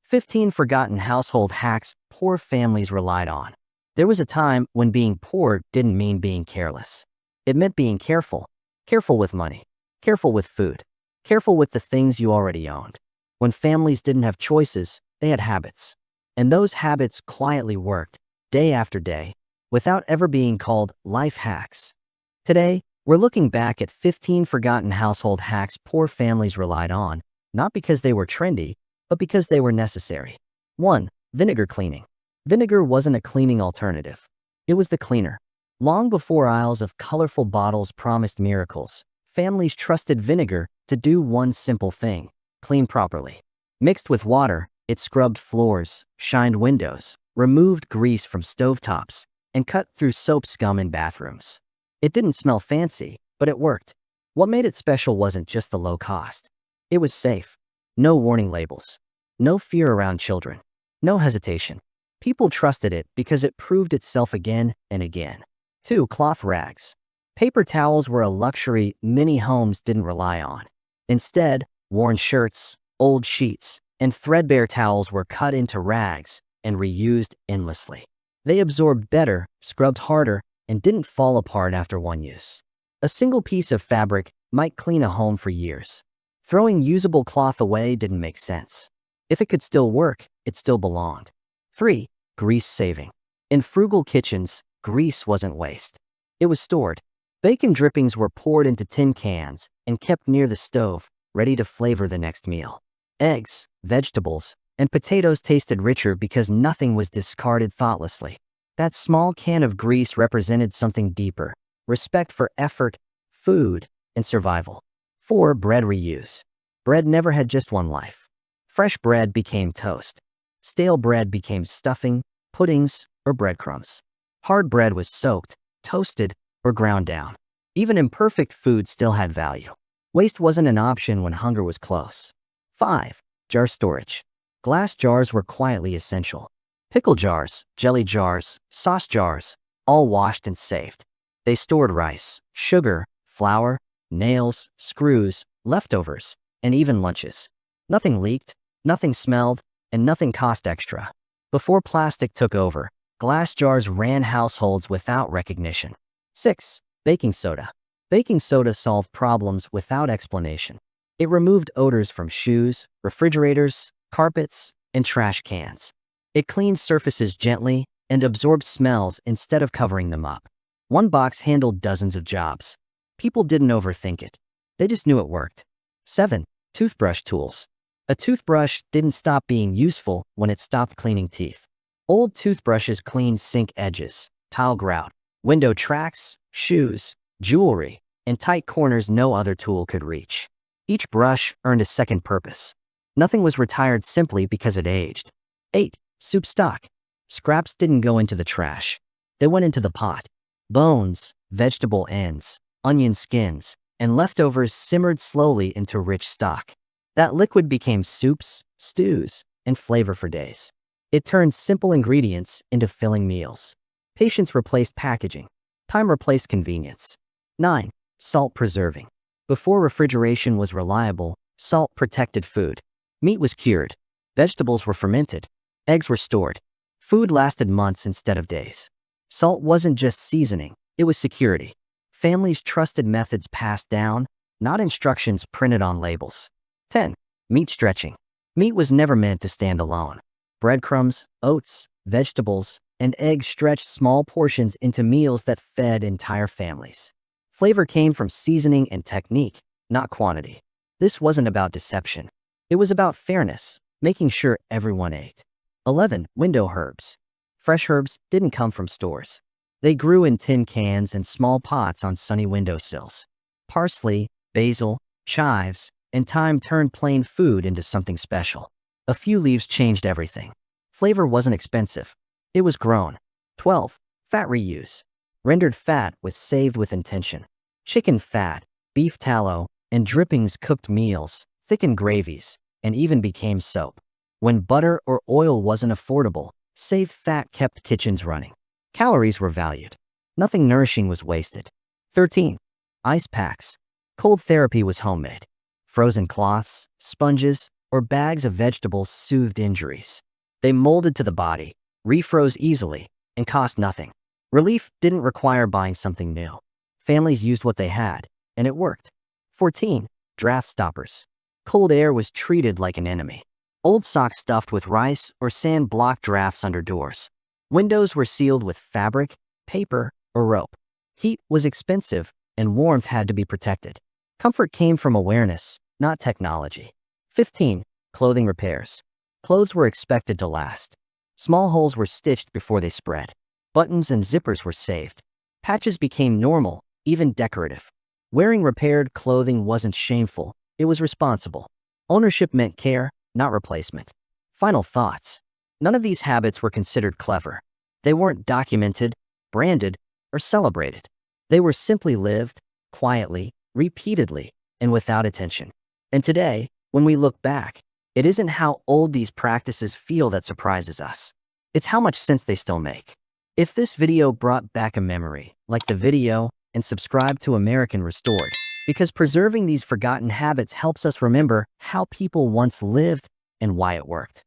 15 forgotten household hacks poor families relied on. There was a time when being poor didn't mean being careless. It meant being careful. Careful with money. Careful with food. Careful with the things you already owned. When families didn't have choices, they had habits. And those habits quietly worked, day after day, without ever being called life hacks. Today, we're looking back at 15 forgotten household hacks poor families relied on, not because they were trendy, but because they were necessary. 1. Vinegar cleaning. Vinegar wasn't a cleaning alternative. It was the cleaner. Long before aisles of colorful bottles promised miracles, families trusted vinegar to do one simple thing: clean properly. Mixed with water, it scrubbed floors, shined windows, removed grease from stovetops, and cut through soap scum in bathrooms. It didn't smell fancy, but it worked. What made it special wasn't just the low cost. It was safe. No warning labels. No fear around children. No hesitation. People trusted it because it proved itself again and again. 2. Cloth rags. Paper towels were a luxury many homes didn't rely on. Instead, worn shirts, old sheets, and threadbare towels were cut into rags and reused endlessly. They absorbed better, scrubbed harder, and didn't fall apart after one use. A single piece of fabric might clean a home for years. Throwing usable cloth away didn't make sense. If it could still work, it still belonged. 3. Grease saving. In frugal kitchens, grease wasn't waste. It was stored. Bacon drippings were poured into tin cans and kept near the stove, ready to flavor the next meal. Eggs, vegetables, and potatoes tasted richer because nothing was discarded thoughtlessly. That small can of grease represented something deeper: respect for effort, food, and survival. 4. Bread reuse. Bread never had just one life. Fresh bread became toast. Stale bread became stuffing, puddings, or breadcrumbs. Hard bread was soaked, toasted, or ground down. Even imperfect food still had value. Waste wasn't an option when hunger was close. 5. Jar storage. Glass jars were quietly essential. Pickle jars, jelly jars, sauce jars, all washed and saved. They stored rice, sugar, flour, nails, screws, leftovers, and even lunches. Nothing leaked, nothing smelled, and nothing cost extra. Before plastic took over, glass jars ran households without recognition. 6. Baking soda. Baking soda solved problems without explanation. It removed odors from shoes, refrigerators, carpets, and trash cans. It cleaned surfaces gently and absorbed smells instead of covering them up. One box handled dozens of jobs. People didn't overthink it. They just knew it worked. 7. Toothbrush tools. A toothbrush didn't stop being useful when it stopped cleaning teeth. Old toothbrushes cleaned sink edges, tile grout, window tracks, shoes, jewelry, and tight corners no other tool could reach. Each brush earned a second purpose. Nothing was retired simply because it aged. 8. Soup stock. Scraps didn't go into the trash. They went into the pot. Bones, vegetable ends, onion skins, and leftovers simmered slowly into rich stock. That liquid became soups, stews, and flavor for days. It turned simple ingredients into filling meals. Patience replaced packaging. Time replaced convenience. 9. Salt preserving. Before refrigeration was reliable, salt protected food. Meat was cured. Vegetables were fermented. Eggs were stored. Food lasted months instead of days. Salt wasn't just seasoning, it was security. Families trusted methods passed down, not instructions printed on labels. 10. Meat stretching. Meat was never meant to stand alone. Breadcrumbs, oats, vegetables, and eggs stretched small portions into meals that fed entire families. Flavor came from seasoning and technique, not quantity. This wasn't about deception. It was about fairness, making sure everyone ate. 11. Window herbs. Fresh herbs didn't come from stores. They grew in tin cans and small pots on sunny windowsills. Parsley, basil, chives, and thyme turned plain food into something special. A few leaves changed everything. Flavor wasn't expensive. It was grown. 12. Fat reuse. Rendered fat was saved with intention. Chicken fat, beef tallow, and drippings cooked meals, thickened gravies, and even became soap. When butter or oil wasn't affordable, saved fat kept kitchens running. Calories were valued. Nothing nourishing was wasted. 13. Ice packs. Cold therapy was homemade. Frozen cloths, sponges, or bags of vegetables soothed injuries. They molded to the body, refroze easily, and cost nothing. Relief didn't require buying something new. Families used what they had, and it worked. 14. Draft stoppers. Cold air was treated like an enemy. Old socks stuffed with rice or sand blocked drafts under doors. Windows were sealed with fabric, paper, or rope. Heat was expensive, and warmth had to be protected. Comfort came from awareness, not technology. 15. Clothing repairs. Clothes were expected to last. Small holes were stitched before they spread. Buttons and zippers were saved. Patches became normal, even decorative. Wearing repaired clothing wasn't shameful, it was responsible. Ownership meant care, not replacement. Final thoughts. None of these habits were considered clever. They weren't documented, branded, or celebrated. They were simply lived, quietly, repeatedly, and without attention. And today, when we look back, it isn't how old these practices feel that surprises us. It's how much sense they still make. If this video brought back a memory, like the video and subscribe to American Restored, because preserving these forgotten habits helps us remember how people once lived and why it worked.